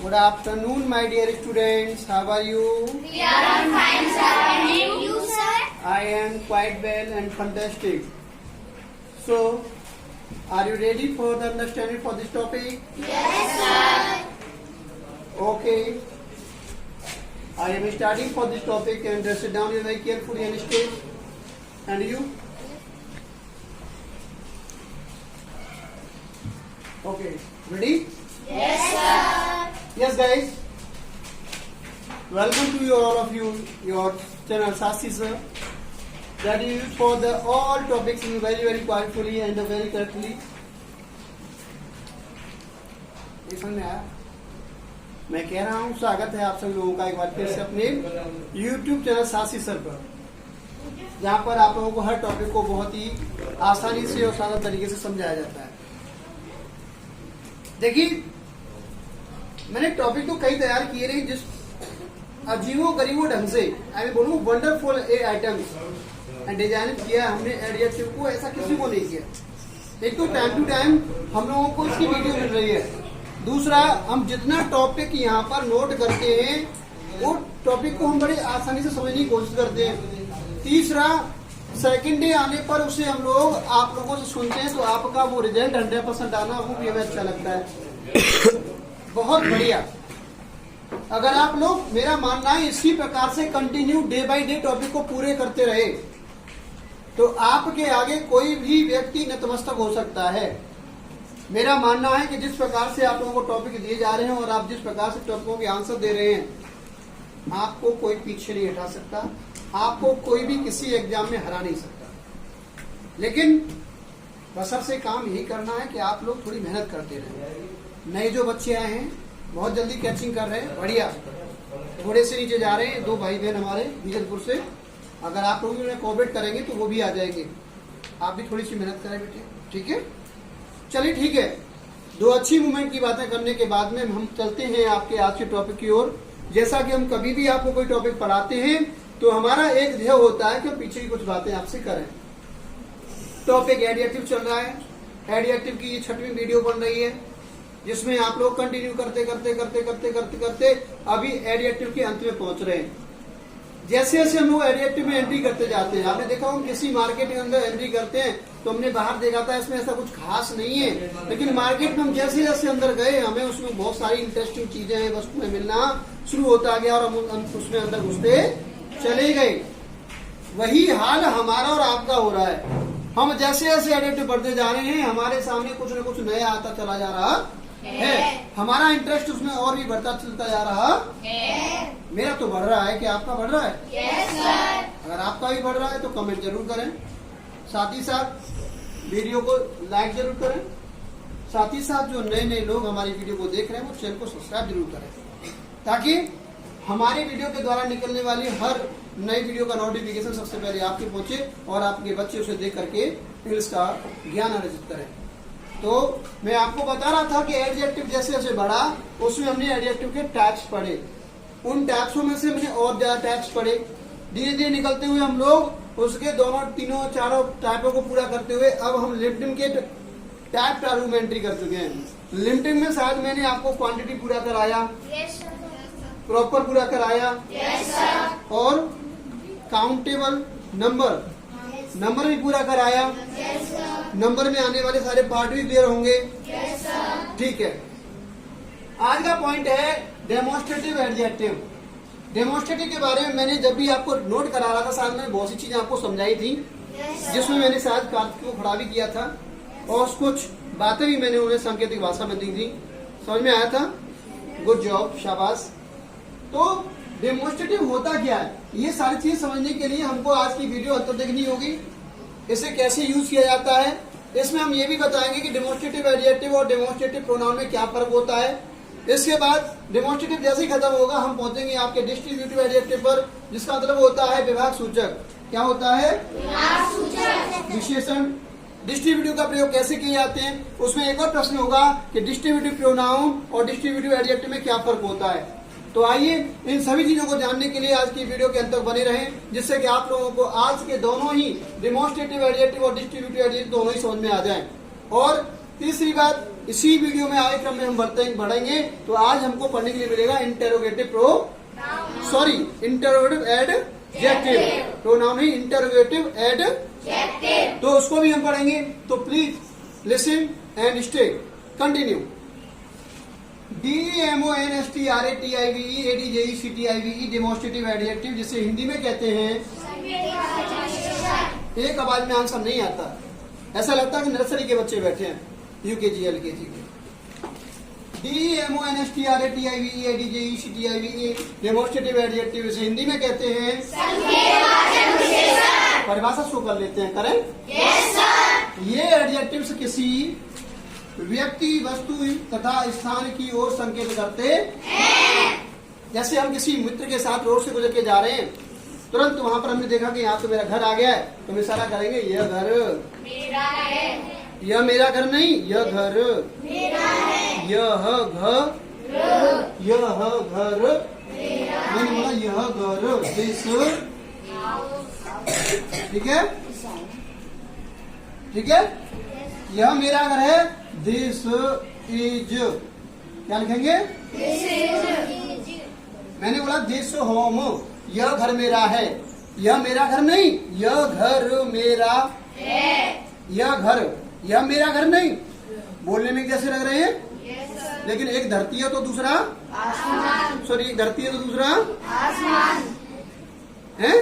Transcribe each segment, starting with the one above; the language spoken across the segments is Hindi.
Good afternoon, my dear students. How are you? We are fine, sir. And you, sir? I am quite well and fantastic. So, are you ready for the understanding for this topic? Yes, sir. Okay. I am starting for this topic and sit down very carefully and stay. And you? Okay. Ready? Yes, sir. Yes, guys. Welcome to you, all of you, your channel Sasi sir. That is for the all topics in very powerfully and very correctly. ये समझ में आया? मैं कह रहा हूँ स्वागत है आप सभी लोगों का एक बार फिर से अपने YouTube चैनल सासी सर पर, जहाँ पर आप लोगों को हर टॉपिक को बहुत ही आसानी से और सादा तरीके से समझाया जाता है। देखिए, मैंने टॉपिक तो कई तैयार किए रहे जिस अजीबो गरीबो ढंग से आई बोलूँ वंडरफुल आइटम्स एंड डिजाइन किया हमने एडजेक्टिव को, ऐसा किसी को नहीं किया। एक तो टाइम टू टाइम हम लोगों को इसकी वीडियो मिल रही है, दूसरा हम जितना टॉपिक यहाँ पर नोट करते हैं वो टॉपिक को हम बड़ी आसानी से समझने की कोशिश करते हैं, तीसरा सेकंड डे आने पर उसे हम लोग आप लोगों से सुनते हैं तो आपका वो रिजल्ट 100% आना वो भी हमें अच्छा लगता है। बहुत बढ़िया। अगर आप लोग, मेरा मानना है इसी प्रकार से continue day by day topic को पूरे करते रहे तो आपके आगे कोई भी व्यक्ति नतमस्तक हो सकता है। मेरा मानना है कि जिस प्रकार से आप लोगों को टॉपिक दिए जा रहे हैं और आप जिस प्रकार से टॉपिकों के आंसर दे रहे हैं, आपको कोई पीछे नहीं हटा सकता, आपको कोई भी किसी एग्जाम में हरा नहीं सकता। लेकिन बशर्ते काम यही करना है कि आप लोग थोड़ी मेहनत करते रहें। नए जो बच्चे आए हैं बहुत जल्दी कैचिंग कर रहे हैं, बढ़िया। थोड़े से नीचे जा रहे हैं, दो भाई बहन हमारे बीजलपुर से, अगर आप लोग उन्हें कोऑपरेट करेंगे तो वो भी आ जाएंगे। आप भी थोड़ी सी मेहनत करें बेटे, ठीक है? चलिए ठीक है। दो अच्छी मूवमेंट की बातें करने के बाद में हम चलते हैं आपके आज के टॉपिक की ओर। जैसा कि हम कभी भी आपको कोई टॉपिक पढ़ाते हैं तो हमारा एक ध्येय होता है कि हम पीछे की कुछ बातें आपसे करें। टॉपिक एडजेक्टिव चल रहा है, एडजेक्टिव की ये 6वीं वीडियो बन रही है जिसमें आप लोग कंटिन्यू करते अभी एडजेक्टिव के अंत में पहुंच रहे हैं। जैसे जैसे हम लोग एडजेक्टिव में एंट्री करते जाते हैं, आपने देखा हम किसी मार्केट के अंदर एंट्री करते हैं तो हमने बाहर देखा था इसमें ऐसा कुछ खास नहीं है, लेकिन मार्केट में हम जैसे जैसे अंदर गए हमें उसमें बहुत सारी इंटरेस्टिंग चीजें हैं, वस्तुएं मिलना शुरू होता गया और हम उसमें अंदर घुसते चले गए। वही हाल हमारा और आपका हो रहा है। हम जैसे जैसे एडजेक्टिव बढ़ते जा रहे हैं हमारे सामने कुछ न कुछ नया आता चला जा रहा है, हमारा इंटरेस्ट उसमें और भी बढ़ता चलता जा रहा है। मेरा तो बढ़ रहा है, कि आपका बढ़ रहा है? Yes, sir. अगर आपका भी बढ़ रहा है तो कमेंट जरूर करें, साथ ही साथ वीडियो को लाइक जरूर करें, साथ ही साथ जो नए नए लोग हमारी वीडियो को देख रहे हैं वो चैनल को सब्सक्राइब जरूर करें ताकि हमारी वीडियो के द्वारा निकलने वाली हर नई वीडियो का नोटिफिकेशन सबसे पहले आपके पहुंचे और आपके बच्चे उसे देख करके फिर इसका ज्ञान अर्जित करें। तो मैं आपको बता रहा था कि एडजेक्टिव जैसे जैसे बढ़ा उसमें हमने एडजेक्टिव के टाइप्स पढ़े, उन टाइप्सों में से हमने और ज्यादा टाइप्स पढ़े। धीरे धीरे निकलते हुए हम लोग उसके दोनों तीनों चारों टाइपों को पूरा करते हुए अब हम लिमिटिंग के टाइप प्रारूप में एंट्री कर चुके हैं। लिमिटिंग में शायद मैंने आपको क्वांटिटी पूरा कराया, Yes, sir. प्रॉपर पूरा कराया, Yes, sir. और काउंटेबल नंबर भी पूरा कराया। Yes, sir. नंबर में आने वाले सारे पार्ट भी क्लियर होंगे। Yes, sir. ठीक है। आज का पॉइंट है डेमोन्स्ट्रेटिव एडजेक्टिव। डेमोन्स्ट्रेटिव के बारे में मैंने जब भी आपको नोट करा रहा था शायद मैंने बहुत सी चीजें आपको समझाई थी, जिसमें मैंने शायद कार्तिक को खड़ा भी किया था और कुछ बातें भी मैंने उन्हें सांकेतिक भाषा में दी थी। समझ में आया था? गुड जॉब, शाबाश। तो डेमोन्स्ट्रेटिव होता क्या है, ये सारी चीज समझने के लिए हमको आज की वीडियो अंत तक देखनी होगी। इसे कैसे यूज किया जाता है, इसमें हम ये भी बताएंगे कि डेमोन्स्ट्रेटिव एडजेक्टिव और डेमोन्स्ट्रेटिव प्रोनाउन में क्या फर्क होता है। इसके बाद डेमोन्स्ट्रेटिव जैसे ही खत्म होगा हम पहुंचेंगे आपके डिस्ट्रीब्यूटिव एडजेक्टिव पर, जिसका मतलब होता है विभाग सूचक। क्या होता है? विशेषण। डिस्ट्रीब्यूटिव का प्रयोग कैसे किए जाते हैं, उसमें एक और प्रश्न होगा कि डिस्ट्रीब्यूटिव प्रोनाउन और डिस्ट्रीब्यूटिव एडजेक्टिव में क्या फर्क होता है। तो आइए इन सभी चीजों को जानने के लिए आज की वीडियो के अंत तक बने रहें, जिससे कि आप लोगों को आज के दोनों ही डेमोन्स्ट्रेटिव एडजेक्टिव और डिस्ट्रीब्यूटिव एडजेक्टिव दोनों ही समझ में आ जाएं। और तीसरी बात, इसी वीडियो में आगे क्रम में हम बढ़ेंगे। तो आज हमको पढ़ने के लिए मिलेगा इंटरोगेटिव एडजेक्टिव, प्रोनाउन नहीं, इंटरोगेटिव एडजेक्टिव। तो उसको भी हम पढ़ेंगे। तो please listen and stay, continue. DEMONSTRATIVE demonstrative adjective, जिसे हिंदी में कहते हैं, एक आवाज में आंसर नहीं आता, ऐसा लगता है कि नर्सरी के बच्चे बैठे हैं, UKG LKG के। DEMONSTRATIVE डेमोन्स्ट्रेटिव एडजेक्टिव, इसे हिंदी में कहते हैं, परिभाषा शो कर लेते हैं, करें? ये एडजेक्टिव्स किसी व्यक्ति, वस्तु तथा स्थान की ओर संकेत करते हैं। जैसे हम किसी मित्र के साथ रोड से गुजर के जा रहे हैं, तुरंत वहां पर हमने देखा कि यहाँ तो मेरा घर आ गया है, तो हम इशारा करेंगे, यह घर मेरा है। यह मेरा घर नहीं, यह घर मेरा है। यह घर मैंने बोला यह घर, दिस, ठीक है, ठीक है। यह मेरा घर है, दिस इज, क्या लिखेंगे? मैंने बोला दिस होम, यह घर मेरा है। यह मेरा घर नहीं, यह घर मेरा है। यह मेरा घर नहीं, बोलने में कैसे लग रहे हैं? लेकिन एक धरती है तो दूसरा आसमान, सॉरी, एक धरती है तो दूसरा आसमान है।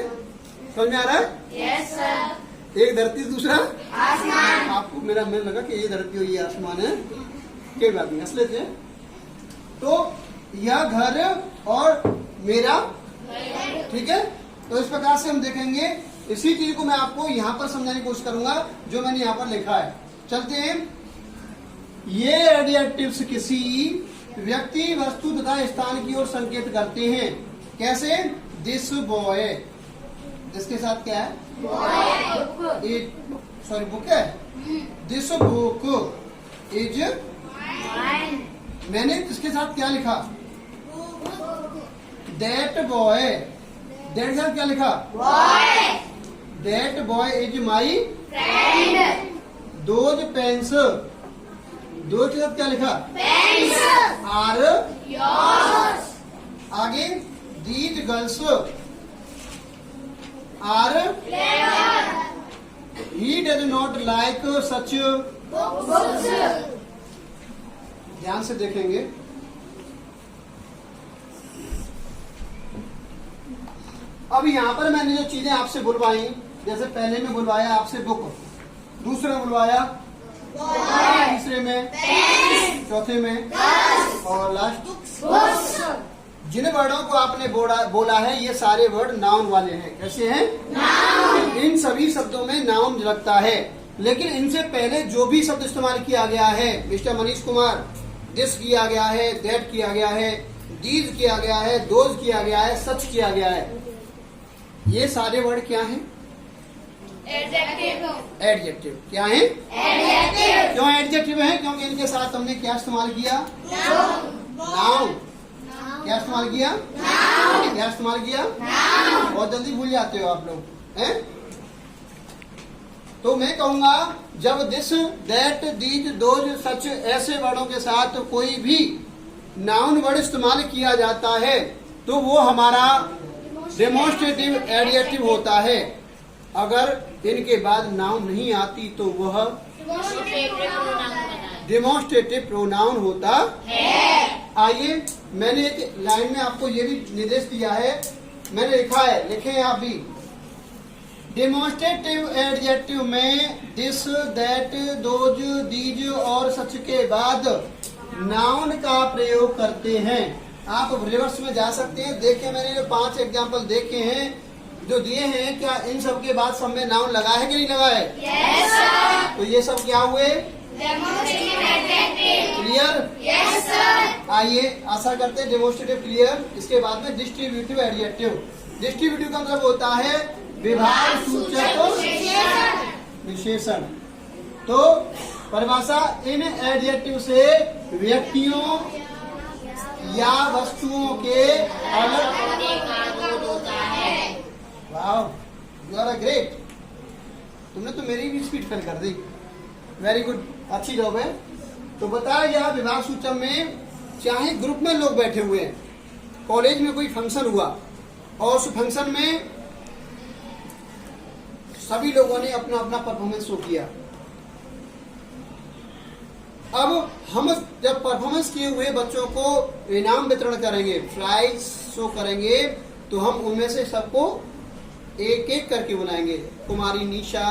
समझ में आ रहा है? Yes sir. एक धरती दूसरा आसमान। आपको मेरा मन लगा कि ये धरती हो ये आसमान है, कोई बात नहीं, असलियत है। तो यह घर और मेरा, ठीक है। तो इस प्रकार से हम देखेंगे। इसी चीज को मैं आपको यहाँ पर समझाने की कोशिश करूंगा जो मैंने यहाँ पर लिखा है। चलते हैं। ये एडजेक्टिव्स किसी व्यक्ति, वस्तु तथा स्थान की ओर संकेत करते हैं। कैसे? दिस बॉय, इसके साथ क्या है? सॉरी, बुक है। दिस बुक इज, मैंने इसके साथ क्या लिखा? दैट बॉय, दैट के साथ क्या लिखा? That boy is my friend. Those pens, दो के साथ क्या लिखा? Are yours. आगे these girls are clever. He does not like such books. ध्यान से देखेंगे। अब यहाँ पर मैंने जो चीजें आपसे बुलवाई, जैसे पहले में बुलवाया आपसे बुक, दूसरे में बुलवाया, तीसरे में, चौथे में, और लास्ट, जिन वर्डों को आपने बोला है ये सारे वर्ड नाउन वाले हैं। कैसे हैं? नाउन। इन सभी शब्दों में नाउन लगता है, लेकिन इनसे पहले जो भी शब्द इस्तेमाल किया गया है, मिस्टर मनीष कुमार, दिस किया गया है, दैट किया गया है, दीज किया गया है, दोज किया गया है, सच किया गया है, ये सारे वर्ड क्या हैं? एडजेक्टिव। क्या है? एडजेक्टिव। क्यों एडजेक्टिव है? क्योंकि इनके साथ हमने क्या इस्तेमाल किया? नाउन। क्या इस्तेमाल किया? क्या इस्तेमाल किया? बहुत जल्दी भूल जाते हो आप लोग, हैं? तो मैं कहूंगा जब दिस, दैट, दीज, दोज, सच ऐसे वर्डों के साथ कोई भी नाउन वर्ड इस्तेमाल किया जाता है तो वो हमारा डेमोन्स्ट्रेटिव एडजेक्टिव होता है। अगर इनके बाद नाउन नहीं आती तो वह डेमोन्स्ट्रेटिव प्रोनाउन होता है। आइए, मैंने एक लाइन में आपको ये भी निर्देश दिया है, मैंने लिखा है, लिखे हैं आप भी। डेमोन्स्ट्रेटिव एडजेक्टिव में दिस, दैट, दोज, दीज और सच के बाद नाउन का प्रयोग करते हैं। आप रिवर्स में जा सकते हैं। देखिए, मैंने जो 5 एग्जाम्पल देखे हैं जो दिए हैं, क्या इन सब के बाद सब में नाउन लगा है कि नहीं लगा है? yes, sir। तो ये सब क्या हुए? क्लियर? yes, sir। आइए, आशा करते हैं डेमोन्स्ट्रेटिव क्लियर। इसके बाद में डिस्ट्रीब्यूटिव एडजेक्टिव। डिस्ट्रीब्यूटिव का मतलब होता है विभाग सूचक विशेषण। तो परिभाषा, इन एडजेक्टिव से व्यक्तियों या वस्तुओं के अलग होने का बोध होता है। वाह, यू आर ग्रेट। तुमने तो मेरी भी स्पीड फेल कर दी। वेरी गुड, अच्छी जॉब है। तो बताया गया विभाग सूचक में चाहे ग्रुप में लोग बैठे हुए हैं, कॉलेज में कोई फंक्शन हुआ और उस फंक्शन में सभी लोगों ने अपना अपना परफॉर्मेंस शो किया। अब हम जब परफॉर्मेंस किए हुए बच्चों को इनाम वितरण करेंगे, प्राइज शो करेंगे, तो हम उनमें से सबको एक एक करके बुलाएंगे। कुमारी निशा,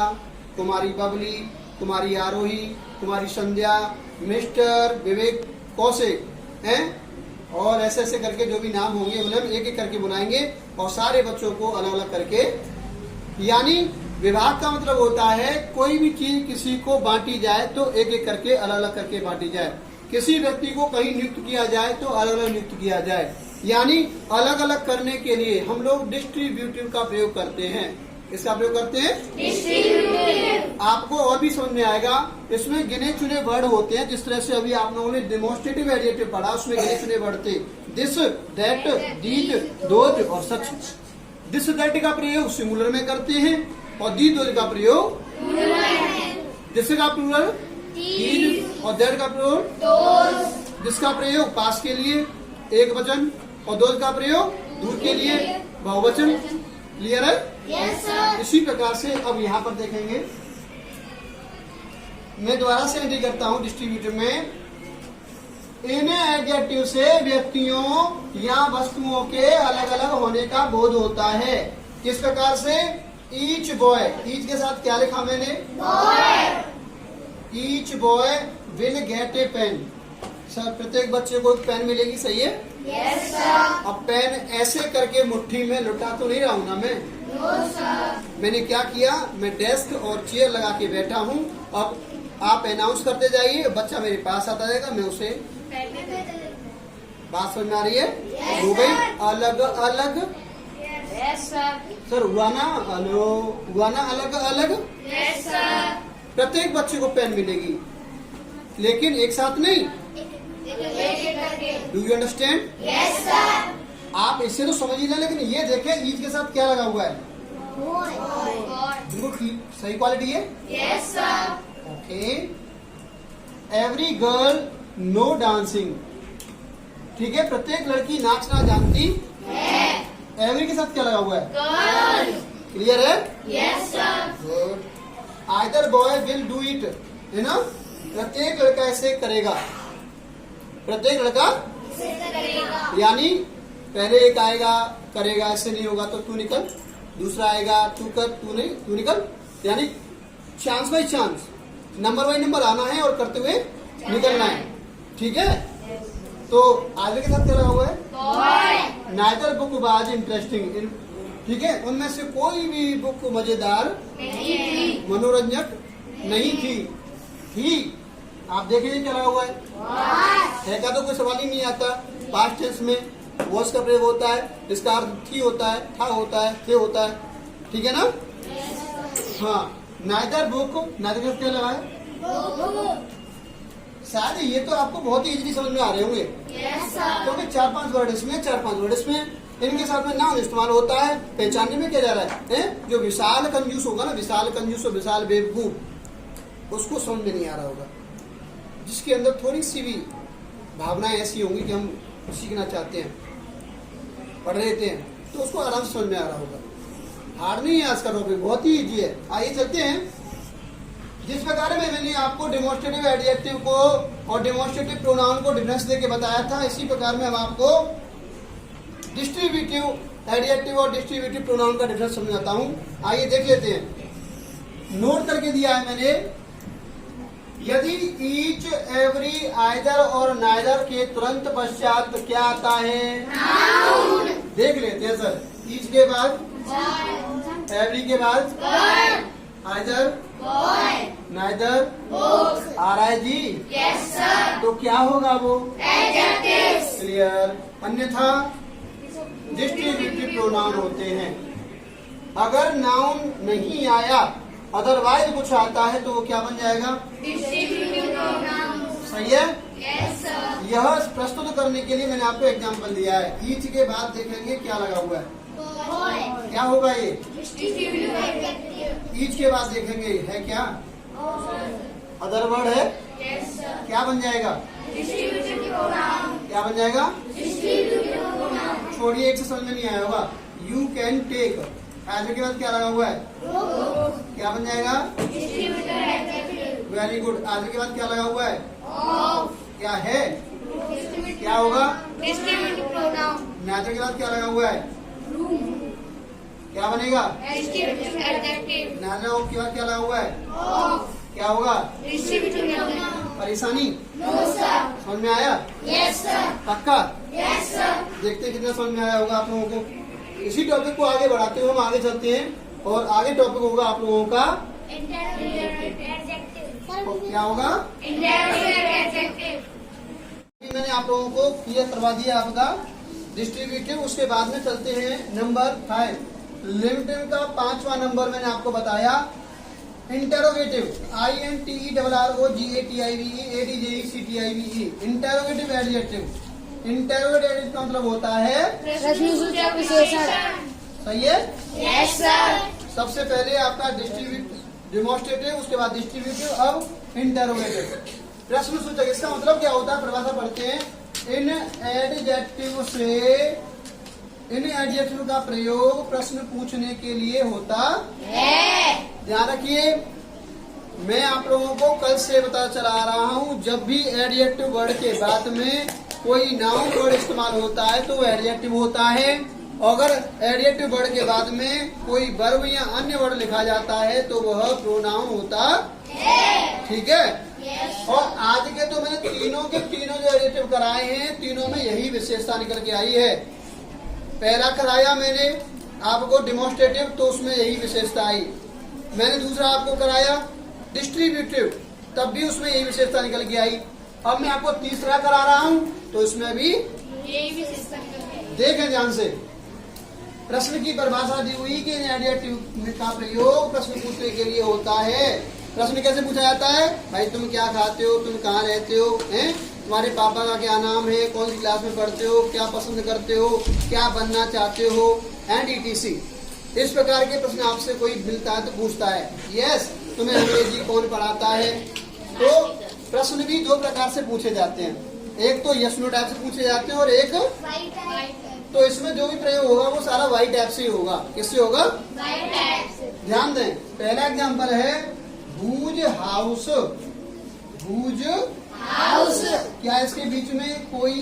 कुमारी बबली, कुमारी आरोही, कुमारी संध्या, मिस्टर विवेक कौशिक हैं, और ऐसे ऐसे करके जो भी नाम होंगे उन्हें हम एक एक करके बुलाएंगे और सारे बच्चों को अलग अलग करके। यानी विभाग का मतलब होता है कोई भी चीज किसी को बांटी जाए तो एक एक करके अलग अलग करके बांटी जाए। किसी व्यक्ति को कहीं नियुक्त किया जाए तो अलग अलग नियुक्त किया जाए। यानी अलग अलग करने के लिए हम लोग डिस्ट्रीब्यूटिव का प्रयोग करते हैं। इसका प्रयोग करते हैं डिस्ट्रीब्यूटिव। आपको और भी समझ में आएगा। इसमें गिने चुने वर्ड होते हैं, जिस तरह से अभी आप लोगों ने डेमोन्स्ट्रेटिव एडजेक्टिव पढ़ा, उसमें गिने चुने वर्ड थे दिस, दैट, दीज, दोज और सच। दिस दैट का प्रयोग सिंगुलर में करते हैं और दी दोज का प्रयोग दिस का प्लूरल दीज और दैट का प्रयोग जिसका प्रयोग पास के लिए एक वचन और दोज का प्रयोग दूर के लिए बहुवचन। क्लियर है? Yes sir. इसी प्रकार से अब यहाँ पर देखेंगे, मैं दोबारा से एंट्री करता हूँ डिस्ट्रीब्यूटिव में। इन एडजेक्टिव से व्यक्तियों या वस्तुओं के अलग अलग होने का बोध होता है। किस प्रकार से? ईच बॉय, ईच के साथ क्या लिखा मैंने? Boy. Each boy will get a pen. Sir प्रत्येक बच्चे को एक पेन मिलेगी, सही है? Yes sir. अब पेन ऐसे करके मुट्ठी में लुटा तो नहीं रहा हूँ ना मैं? No sir. मैंने क्या किया, मैं डेस्क और चेयर लगा के बैठा हूँ। अब आप अनाउंस करते जाइए, बच्चा मेरे पास आता जाएगा, मैं उसे। बात समझ में आ रही है? Yes, हो गई sir. अलग अलग। Yes sir. सर हुआ ना अलग अलग। Yes sir. प्रत्येक बच्चे को पेन मिलेगी, लेकिन एक साथ नहीं। Do you understand? Yes sir. आप इससे तो समझ ही लें, लेकिन ये देखें ईच के साथ क्या लगा हुआ है। बॉय। बिल्कुल ठीक, सही क्वालिटी है। Yes sir. Okay. Every girl no dancing. ठीक है, प्रत्येक लड़की नाचना जानती है। एवरी के साथ क्या लगा हुआ है? गर्ल। क्लियर है? Yes sir. Good. Either boy will do it, है ना? प्रत्येक लड़का ऐसे करेगा। प्रत्येक लड़का करेगा। यानी पहले एक आएगा करेगा, ऐसे नहीं होगा तो तू निकल, दूसरा आएगा तू कर, तू नहीं तू निकल। यानी chance by chance, number by number आना है और करते हुए निकलना है। ठीक है? तो आगे के साथ क्या लगा हुआ है? Boy. Neither book was interesting. ठीक है, उनमें से कोई भी बुक मजेदार नहीं। मनोरंजक नहीं थी। थी, आप देखिए क्या लगा हुआ है? है का तो कोई सवाल ही नहीं आता। पास्ट टेंस में वॉज का प्रयोग होता है, इसका अर्थ थी होता है, था होता है, थे होता है। ठीक है ना? हाँ। नाइदर बुक, नाइदर का क्या लगा है? शायद ये तो आपको बहुत ही इजीली समझ में आ रहे होंगे, यस सर। क्योंकि 4-5 वर्ड इसमें, 4-5 वर्ड इसमें, इनके साथ में नाउन इस्तेमाल होता है। पहचानने में क्या जा रहा है? जो विशाल कंजूस होगा ना, विशाल कंजूस और विशाल बेवकूफ, उसको समझ में नहीं आ रहा होगा। जिसके अंदर थोड़ी सी भी भावनाएं ऐसी होंगी कि हम सीखना चाहते हैं, पढ़ रहे थे, तो उसको आराम से समझ में आ रहा होगा। हार्ड नहीं है आज का टॉपिक, बहुत ही इजी है। आइए चलते हैं। जिस प्रकार में मैंने आपको डेमोन्स्ट्रेटिव एडजेक्टिव को और डेमोन्स्ट्रेटिव प्रोनाउन को डिफरेंस देके बताया था, इसी प्रकार में हम आपको डिस्ट्रीब्यूटिव एडजेक्टिव और डिस्ट्रीब्यूटिव प्रोनाउन का डिफरेंस समझाता हूँ। आइए देख लेते हैं। नोट करके दिया है मैंने, यदि ईच, एवरी, आइदर और नाइदर के तुरंत पश्चात क्या आता है? नाउन। देख लेते हैं सर। ईच के बाद, एवरी के बाद, आइदर, बॉय। Neither, book. आ रहा है जी? Yes sir. तो क्या होगा वो? एडजेक्टिव्स। क्लियर। अन्यथा डिस्ट्रीब्यूटिव प्रोनाउन होते हैं। अगर नाउन नहीं आया, अदरवाइज कुछ आता है, तो वो क्या बन जाएगा? Distributive pronoun. सही है? Yes sir. यह प्रस्तुत करने के लिए मैंने आपको एग्जाम्पल दिया है। ईच के बाद देखेंगे क्या लगा हुआ है, बॉय। क्या होगा ये? Distributive adjective. ईच के बाद देखेंगे है क्या? अदर वर्ड है? Yes, sir. क्या बन जाएगा? Distributive pronoun. क्या बन जाएगा? Distributive pronoun. छोड़िए, एक से समझ में नहीं आया होगा। यू कैन टेक, एज के बाद क्या लगा हुआ है? क्या बन जाएगा? Distributive adjective. Very good. आज के बाद क्या लगा हुआ है? Of. क्या है? Distributive क्या होगा? Distributive pronoun. नेचर के बाद क्या लगा हुआ है? Room. क्या बनेगा? Distributive adjective. नेचर के बाद क्या लगा हुआ है? Of. क्या होगा? Distributive pronoun. परेशानी? No, sir. समझ में आया? Yes, sir. पक्का? Yes, sir. देखते हैं कितना समझ में आया होगा आप लोगों को। इसी टॉपिक को आगे बढ़ाते हुए हम आगे चलते हैं और आगे टॉपिक होगा आप लोगों का Interrogative adjective. क्या होगा? Interrogative adjective. मैंने आप लोगों को क्लियर करवा दिया आपका डिस्ट्रीब्यूटिव। उसके बाद में चलते हैं नंबर 5। लिमिटिव का 5वां नंबर मैंने आपको बताया interrogative. INTERROGATIVE interrogative adjective. Interrogative adjective का मतलब होता है प्रश्नसूचक विशेषण. सही है। Yes, sir. सबसे पहले आपका डिमोन्स्ट्रेटिव, उसके बाद डिस्ट्रीब्यूटिव, अब इंटेरोगेटिव। प्रश्न सूचक, इसका मतलब क्या होता है? परिभाषा पढ़ते हैं। इन एडजेक्टिव का प्रयोग प्रश्न पूछने के लिए होता है. ध्यान रखिए, मैं आप लोगों को कल से बता चला रहा हूँ, जब भी एडजेक्टिव वर्ड के बाद में कोई नाउन वर्ड इस्तेमाल होता है तो वो एडजेक्टिव होता है। अगर एडजेक्टिव वर्ड के बाद में कोई वर्ब या अन्य वर्ड लिखा जाता है तो वह प्रोनाउन होता है। ठीक है। Yes. और आज के तो मैंने तीनों के तीनों जो एडजेक्टिव कराए हैं, तीनों में यही विशेषता निकल के आई है। पहला कराया मैंने आपको डिमोन्स्ट्रेटिव, तो उसमें यही विशेषता आई। मैंने दूसरा आपको कराया डिस्ट्रीब्यूटिव, तब भी उसमें यही विशेषता निकल के आई। अब मैं आपको तीसरा करा रहा हूँ तो इसमें भी यही विशेषता है. देखें ध्यान से। प्रश्न की परिभाषा दी हुई कि एडजेक्टिव का प्रयोग प्रश्न पूछने के लिए होता है। प्रश्न कैसे पूछा जाता है? भाई तुम क्या खाते हो, तुम कहाँ रहते हो, हैं? तुम्हारे पापा का क्या नाम है, कौन सी क्लास में पढ़ते हो, क्या पसंद करते हो, क्या बनना चाहते हो, एंड ETC। इस प्रकार के प्रश्न आपसे कोई मिलता है तो पूछता है यस तुम्हें अंग्रेजी कौन पढ़ाता है। तो प्रश्न भी दो प्रकार से पूछे जाते हैं, एक तो यस नो टाइप से पूछे जाते हैं और एक तो इसमें जो भी प्रयोग होगा वो सारा वाई टाइप से ही होगा। किससे होगा? ध्यान दें। पहला एग्जांपल है भूज हाउस। भूज हाउस. क्या इसके बीच में कोई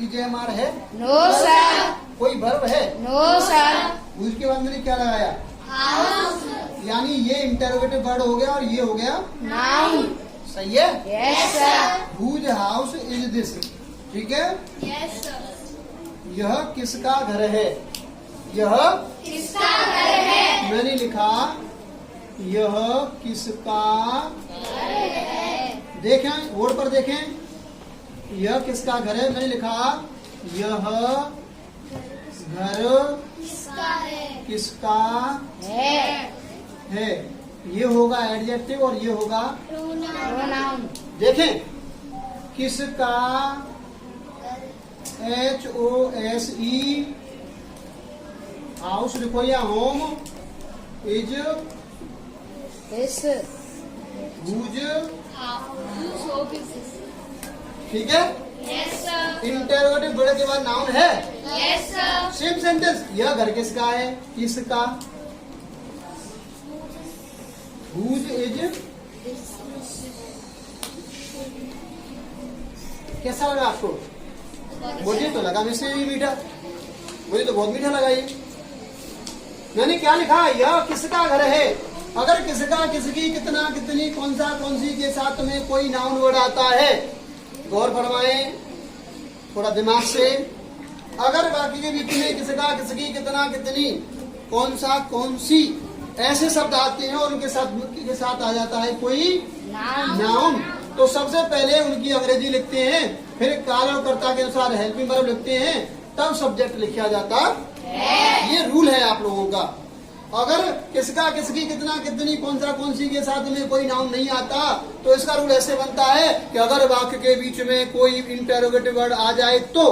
इजेमार है? No sir. कोई वर्ब है? No sir. भूज के बाद मैंने क्या लगाया? हाउस. यानी ये इंटरोगेटिव वर्ड हो गया और ये हो गया नाउन. सही है। Yes sir. Bhuj house is this. ठीक है। Yes sir. यह किसका घर है? यह किसका घर है? मैंने लिखा यह किसका, देखें बोर्ड पर देखें, यह किसका घर है। मैंने लिखा यह घर किसका है? किसका है. है। ये होगा एडजेक्टिव और ये होगा प्रोनाउन. देखें किसका HOSE हाउस लिखो या home is yes. Bhuj. House. ठीक है। Yes sir. इंटरोगेटिव वर्ड के बाद नाउन है। Yes sir. Same sentence. यह घर किसका है? किसका। भूज इज। कैसा लगा आपको? मुझे तो लगा मुझसे भी मीठा, मुझे तो बहुत मीठा लगा ये। मैंने क्या लिखा? यह किसका घर है। अगर किसका, किसकी, कितना, कितनी, कौन सा, कौन सी के साथ में कोई नाउन वर्ड आता है, गौर फरमाएं थोड़ा दिमाग से। अगर बाकी के बीच में किसका, किसकी, कितना, कितनी, कौन सा, कौन सी ऐसे शब्द आते हैं और उनके साथ आ जाता है कोई नाउन, तो सबसे पहले उनकी अंग्रेजी लिखते हैं, फिर काल और कर्ता के अनुसार हेल्पिंग वर्ब लिखते हैं, तब सब्जेक्ट लिखा जाता है। ये रूल है आप लोगों का। अगर किसका, किसकी, कितना, कितनी, कौन सा, कौन सी के साथ में कोई नाउन नहीं आता तो इसका रूल ऐसे बनता है कि अगर वाक्य के बीच में कोई इंटरोगेटिव वर्ड आ जाए तो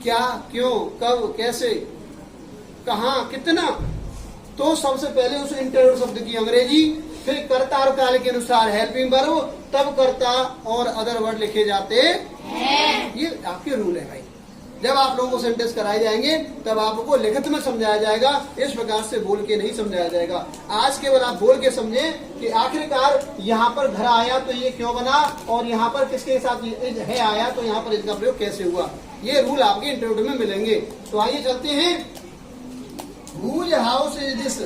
क्या, क्यों, कब, कैसे, कहाँ, कितना, तो सबसे पहले उस इंटरोगेटिव शब्द की अंग्रेजी, फिर कर्ता और काल के अनुसार हेल्पिंग वर्ब, तब कर्ता और अदर वर्ड लिखे जाते हैं। ये आपके रूल है भाई। जब आप लोगों को सेंटेंस कराए जाएंगे तब आपको लिखित में समझाया जाएगा, इस प्रकार से बोल के नहीं समझाया जाएगा। आज केवल आप बोल के समझे कि आखिरकार यहाँ पर घर आया तो ये क्यों बना, और यहाँ पर किसके साथ है आया तो यहाँ पर इसका प्रयोग कैसे हुआ। ये रूल आपके इंटरव्यू में मिलेंगे। तो आइए चलते हैं। हुज हाउस इज दिस,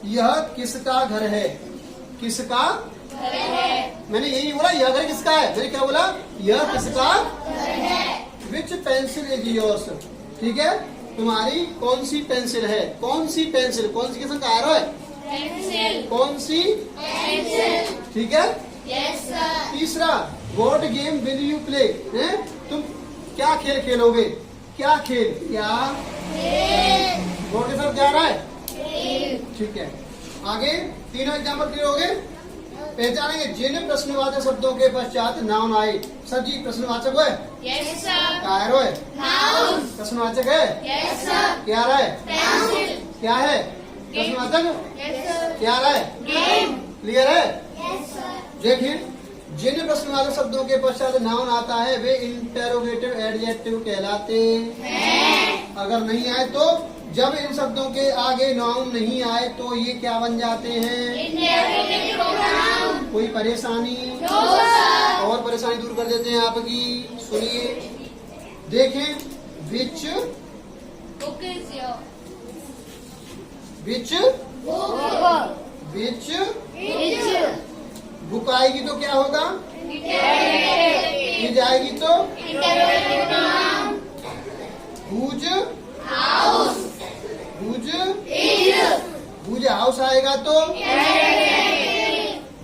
यह किसका घर है। किसका घर है। मैंने यही बोला, यह घर किसका है। मैंने क्या बोला, यह किसका घर है। विच पेंसिल इज योर्स, ठीक है, तुम्हारी कौन सी पेंसिल है। कौन सी पेंसिल, कौन सी किस्म का एरो है, पेंसिल। कौन सी पेंसिल, ठीक है। Yes sir. तीसरा, what game will you play, तुम क्या खेल खेलोगे। क्या खेल, क्या खेल, व्हाट के साथ क्या आ रहा है, ठीक है। आगे तीनों एग्जाम्पल क्लियर हो गए। पहचानेंगे जिन प्रश्नवाचक शब्दों के पश्चात नाउन आए। सर जी प्रश्नवाचक है, यस सर। क्या है, नाउन। प्रश्नवाचक है, यस सर। क्या आ रहा है, पेंसिल। क्या है प्रश्नवाचक, यस सर। क्या आ रहा है, गेम। क्लियर है, यस सर। देखिए, जिन प्रश्नवाचक शब्दों के पश्चात नाउन आता है वे इंटेरोगेटिव एडजेक्टिव कहलाते हैं। अगर नहीं आए तो, जब इन शब्दों के आगे नाउन नहीं आए तो ये क्या बन जाते हैं, इंटेरोगेटिव प्रोनाउन। कोई परेशानी, नो सर। और परेशानी दूर कर देते हैं आपकी। सुनिए, देखें, which book is your, which book, which which book आएगी तो क्या होगा, इंटेरोगेटिव, इज आएगी तो interrogative pronoun. Whose house, whose is, whose house आएगा तो,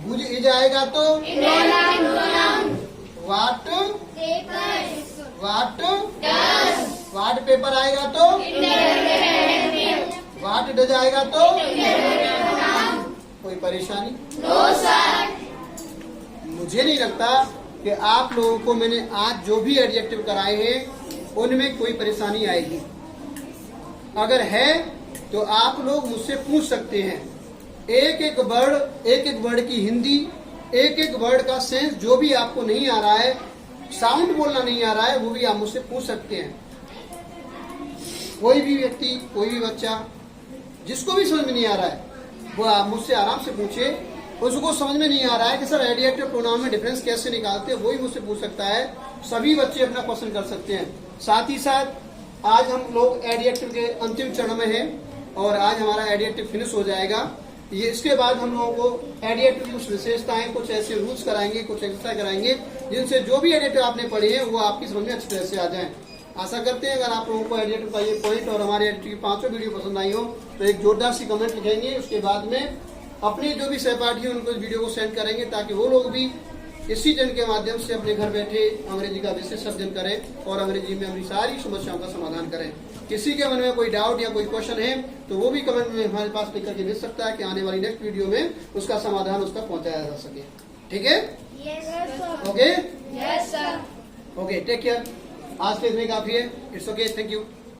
हुज इज आएगा तो, interrogative pronoun. What paper, what does, what paper आएगा तो, इंटेरोगेटिव, वाट डज आएगा तो, इंटेरोगेटिव प्रोनाउन। कोई परेशानी, नो सर। मुझे नहीं लगता कि आप लोगों को मैंने आज जो भी एडजेक्टिव कराए हैं उनमें कोई परेशानी आएगी। अगर है तो आप लोग मुझसे पूछ सकते हैं। एक एक वर्ड की हिंदी, एक एक वर्ड का सेंस जो भी आपको नहीं आ रहा है, साउंड बोलना नहीं आ रहा है, वो भी आप मुझसे पूछ सकते हैं। कोई भी व्यक्ति, कोई भी बच्चा, जिसको भी समझ में नहीं आ रहा है वो आप मुझसे आराम से पूछे। उसको समझ में नहीं आ रहा है कि सर एडजेक्टिव प्रोनाउन में डिफरेंस कैसे निकालते हैं, वही मुझसे पूछ सकता है। सभी बच्चे अपना क्वेश्चन कर सकते हैं। साथ ही साथ आज हम लोग एडजेक्टिव के अंतिम चरण में हैं और आज हमारा एडजेक्टिव फिनिश हो जाएगा। ये इसके बाद हम लोगों को एडजेक्टिव की कुछ विशेषताएं, कुछ ऐसे रूल्स कराएंगे, कुछ एक्सरसाइज कराएंगे जिनसे जो भी एडजेक्टिव आपने पढ़े हैं वो आपकी समझ में अच्छी तरह से आ जाए। आशा करते हैं अगर आप लोगों को एडजेक्टिव का ये पॉइंट और हमारे एडजेक्टिव की 5 वीडियो पसंद आई हो तो एक जोरदार सी कमेंट लिखेंगे। उसके बाद में अपने जो भी सहपाठी हैं उनको इस वीडियो को सेंड करेंगे ताकि वो लोग भी इसी चैनल के माध्यम से अपने घर बैठे अंग्रेजी का विशेष अध्ययन करें और अंग्रेजी में अपनी सारी समस्याओं का समाधान करें। किसी के मन में कोई डाउट या कोई क्वेश्चन है तो वो भी कमेंट में हमारे पास लिख करके भेज सकता है कि आने वाली नेक्स्ट वीडियो में उसका समाधान उसका पहुंचाया जा सके। ठीक है, okay, yes sir. Okay, take care. आज के लिए काफी है। It's okay, thank you.